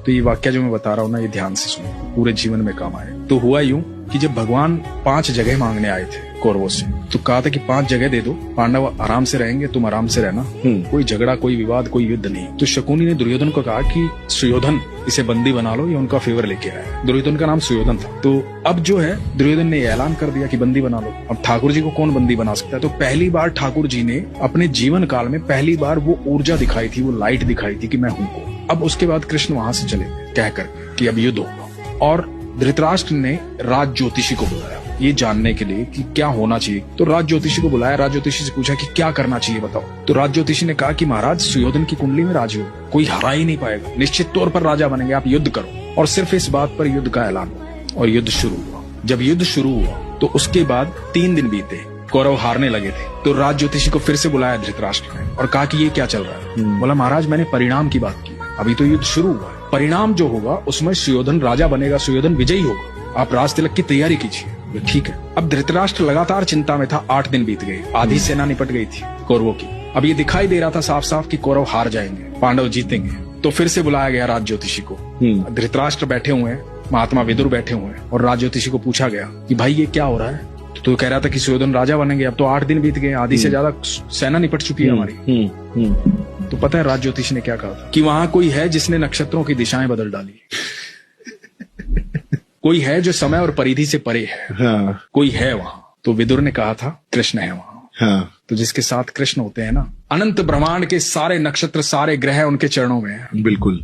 तो ये वाक्य जो मैं बता रहा हूँ ना, ये ध्यान से सुनो, पूरे जीवन में काम आए। तो हुआ यूं कि जब भगवान 5 जगह मांगने आए थे कौरवों से, तो कहा था कि 5 जगह दे दो, पांडव आराम से रहेंगे, तुम आराम से रहना, कोई झगड़ा, कोई विवाद, कोई युद्ध नहीं। तो शकुनी ने दुर्योधन को कहा कि सुयोधन, इसे बंदी बना लो, ये उनका फेवर लेके आया। दुर्योधन का नाम सुयोधन था। तो अब जो है दुर्योधन ने ऐलान कर दिया कि बंदी बना लो। अब ठाकुर जी को कौन बंदी बना सकता है? तो पहली बार ठाकुर जी ने अपने जीवन काल में पहली बार वो ऊर्जा दिखाई थी, वो लाइट दिखाई थी कि मैं हूं को। अब उसके बाद कृष्ण वहां से चले कहकर कि अब युद्ध होगा, और धृतराष्ट्र ने राज ज्योतिषी को बुलाया ये जानने के लिए कि क्या होना चाहिए। तो राज ज्योतिषी को बुलाया, राज ज्योतिषी से पूछा कि क्या करना चाहिए बताओ। तो राज ज्योतिषी ने कहा कि महाराज, सुयोधन की कुंडली में राजयोग, कोई हरा ही नहीं पाएगा, निश्चित तौर पर राजा बनेंगे, आप युद्ध करो। और सिर्फ इस बात पर युद्ध का ऐलान हुआ और युद्ध शुरू हुआ। जब युद्ध शुरू हुआ तो उसके बाद 3 दिन बीते, कौरव हारने लगे थे। तो राज ज्योतिषी को फिर से बुलाया धृतराष्ट्र ने और कहा कि ये क्या चल रहा है। बोला महाराज, मैंने परिणाम की बात की, अभी तो युद्ध शुरू हुआ है, परिणाम जो होगा उसमें सुयोधन राजा बनेगा, सुयोधन विजयी होगा, आप राज तिलक की तैयारी कीजिए। ठीक है। अब धृतराष्ट्र लगातार चिंता में था। 8 दिन बीत गए, आधी सेना निपट गई थी कौरवों की। अब ये दिखाई दे रहा था साफ साफ कि कौरव हार जाएंगे, पांडव जीतेंगे। तो फिर से बुलाया गया राज ज्योतिषी को। धृतराष्ट्र बैठे हुए हैं, महात्मा विदुर बैठे हुए हैं, और राज ज्योतिषी को पूछा गया कि भाई ये क्या हो रहा है? तो कह रहा था कि सुयोधन राजा बनेंगे। अब तो 8 दिन बीत गए, आधी से ज्यादा सेना निपट चुकी है हमारी। तो पता है राज ज्योतिषी ने क्या कहा था? कि वहां कोई है जिसने नक्षत्रों की दिशाएं बदल डाली, कोई है जो समय और परिधि से परे है। हाँ। कोई है वहां। तो विदुर ने कहा था कृष्ण है वहां। हाँ। तो जिसके साथ कृष्ण होते हैं ना, अनंत ब्रह्मांड के सारे नक्षत्र, सारे ग्रह उनके चरणों में हैं। बिल्कुल।